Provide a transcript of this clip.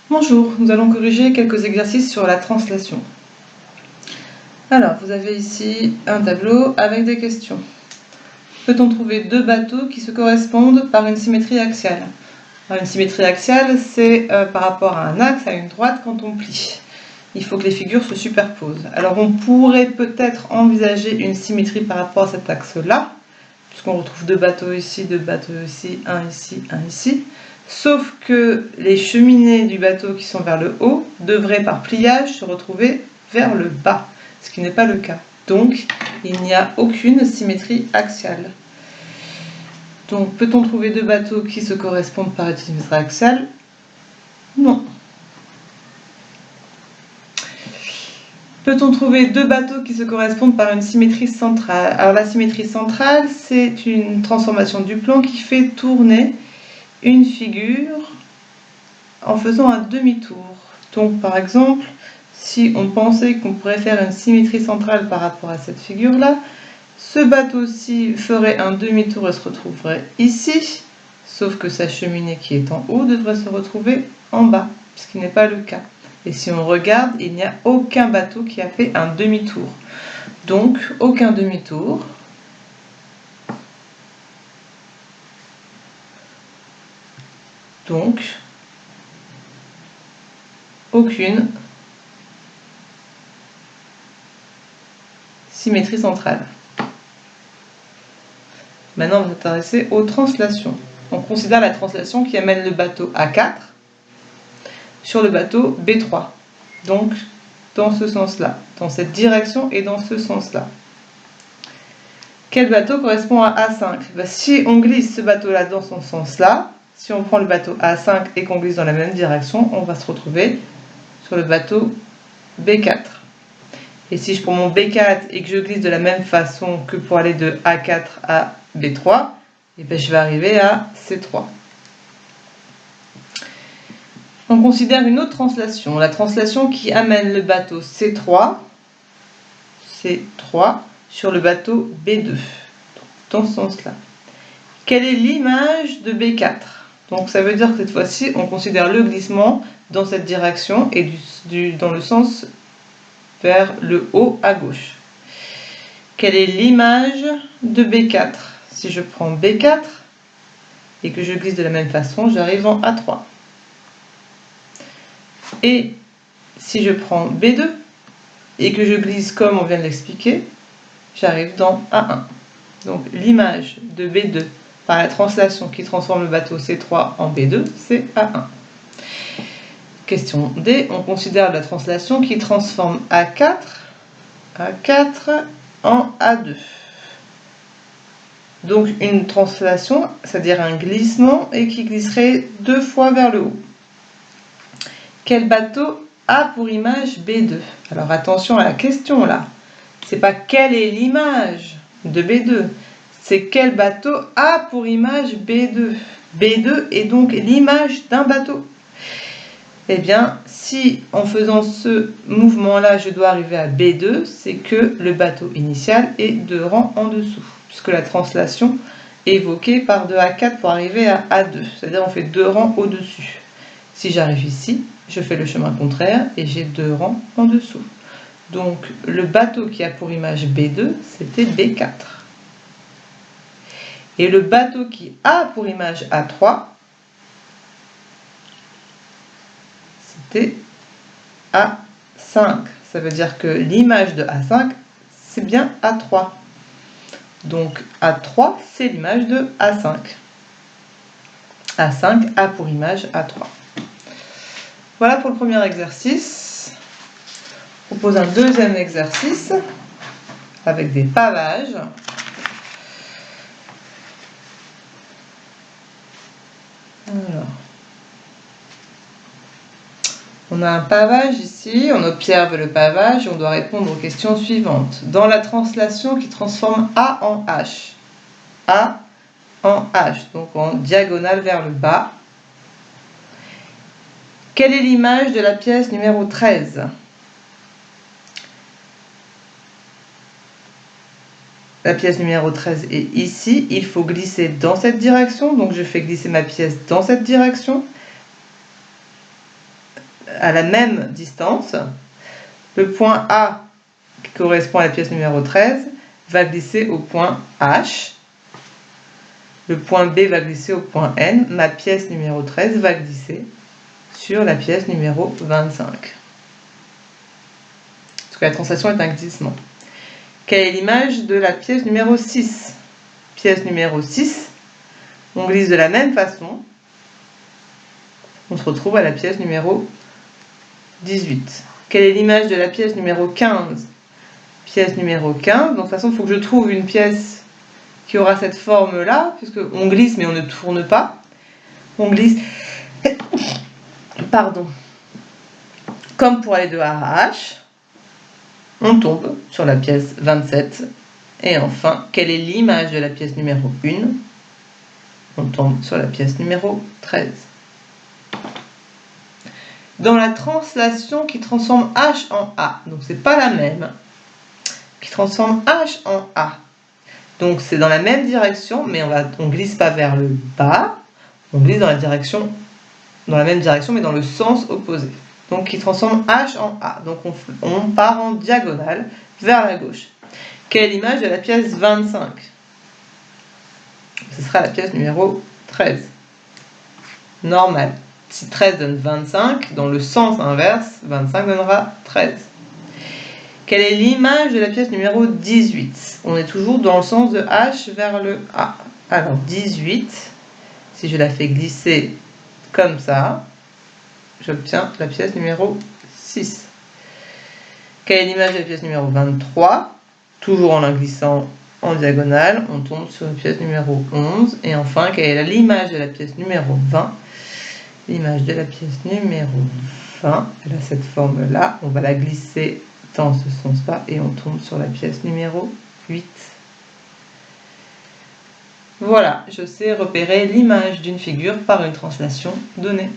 Bonjour, nous allons corriger quelques exercices sur la translation. Alors, vous avez ici un tableau avec des questions. Peut-on trouver deux bateaux qui se correspondent par une symétrie axiale? Alors, une symétrie axiale, c'est par rapport à un axe, à une droite, quand on plie. Il faut que les figures se superposent. Alors, on pourrait peut-être envisager une symétrie par rapport à cet axe-là, puisqu'on retrouve deux bateaux ici, un ici. Sauf que les cheminées du bateau qui sont vers le haut devraient par pliage se retrouver vers le bas, ce qui n'est pas le cas. Donc, il n'y a aucune symétrie axiale. Donc, peut-on trouver deux bateaux qui se correspondent par une symétrie axiale? Non. Peut-on trouver deux bateaux qui se correspondent par une symétrie centrale? Alors, la symétrie centrale, c'est une transformation du plan qui fait tourner une figure en faisant un demi-tour. Donc, par exemple, si on pensait qu'on pourrait faire une symétrie centrale par rapport à cette figure-là, ce bateau-ci ferait un demi-tour et se retrouverait ici, sauf que sa cheminée qui est en haut devrait se retrouver en bas, ce qui n'est pas le cas. Et si on regarde, il n'y a aucun bateau qui a fait un demi-tour. Donc, aucun demi-tour. Donc, aucune symétrie centrale. Maintenant, on va s'intéresser aux translations. On considère la translation qui amène le bateau A4 sur le bateau B3. Donc, dans ce sens-là, dans cette direction et dans ce sens-là. Quel bateau correspond à A5? Si on glisse ce bateau-là dans son sens-là, si on prend le bateau A5 et qu'on glisse dans la même direction, on va se retrouver sur le bateau B4. Et si je prends mon B4 et que je glisse de la même façon que pour aller de A4 à B3, et bien je vais arriver à C3. On considère une autre translation, la translation qui amène le bateau C3 sur le bateau B2, dans ce sens-là. Quelle est l'image de B4? Donc ça veut dire que cette fois-ci, on considère le glissement dans cette direction et dans le sens vers le haut à gauche. Quelle est l'image de B4? Si je prends B4 et que je glisse de la même façon, j'arrive en A3. Et si je prends B2 et que je glisse comme on vient de l'expliquer, j'arrive dans A1. Donc l'image de B2 par la translation qui transforme le bateau C3 en B2, c'est A1. Question D, on considère la translation qui transforme A4 en A2. Donc une translation, c'est-à-dire un glissement, et qui glisserait deux fois vers le haut. Quel bateau a pour image B2? Alors attention à la question là. C'est pas quelle est l'image de B2, c'est quel bateau a pour image B2. B2 est donc l'image d'un bateau. Eh bien, si en faisant ce mouvement-là, je dois arriver à B2, c'est que le bateau initial est 2 rangs en dessous, puisque la translation est évoquée par de A4 pour arriver à A2, c'est-à-dire on fait 2 rangs au-dessus. Si j'arrive ici, je fais le chemin contraire et j'ai 2 rangs en dessous. Donc, le bateau qui a pour image B2, c'était B4. Et le bateau qui a pour image A3, c'était A5. Ça veut dire que l'image de A5, c'est bien A3. Donc, A3, c'est l'image de A5. A5 a pour image A3. Voilà pour le premier exercice. On propose un deuxième exercice avec des pavages. Alors, on a un pavage ici, on observe le pavage et on doit répondre aux questions suivantes. Dans la translation qui transforme A en H, A en H, donc en diagonale vers le bas, quelle est l'image de la pièce numéro 13? La pièce numéro 13 est ici, il faut glisser dans cette direction, donc je fais glisser ma pièce dans cette direction. à la même distance, le point A, qui correspond à la pièce numéro 13, va glisser au point H. Le point B va glisser au point N. Ma pièce numéro 13 va glisser sur la pièce numéro 25. Parce que la translation est un glissement. Quelle est l'image de la pièce numéro 6? Pièce numéro 6, on glisse de la même façon. On se retrouve à la pièce numéro 18. Quelle est l'image de la pièce numéro 15? Pièce numéro 15. Donc de toute façon, il faut que je trouve une pièce qui aura cette forme-là, puisque on glisse mais on ne tourne pas. On glisse, pardon, comme pour aller de A à H, on tombe sur la pièce 27. Et enfin, quelle est l'image de la pièce numéro 1? On tombe sur la pièce numéro 13. Dans la translation qui transforme H en A, donc c'est pas la même, qui transforme H en A. Donc c'est dans la même direction, mais on glisse pas vers le bas, on glisse dans la même direction, mais dans le sens opposé. Donc qui transforme H en A. Donc on part en diagonale vers la gauche. Quelle est l'image de la pièce 25? Ce sera la pièce numéro 13. Normal. Si 13 donne 25, dans le sens inverse, 25 donnera 13. Quelle est l'image de la pièce numéro 18? On est toujours dans le sens de H vers le A. Alors 18, si je la fais glisser comme ça, j'obtiens la pièce numéro 6. Quelle est l'image de la pièce numéro 23? Toujours en la glissant en diagonale, on tombe sur la pièce numéro 11. Et enfin, quelle est l'image de la pièce numéro 20? L'image de la pièce numéro 20, elle a cette forme-là. On va la glisser dans ce sens-là et on tombe sur la pièce numéro 8. Voilà, je sais repérer l'image d'une figure par une translation donnée.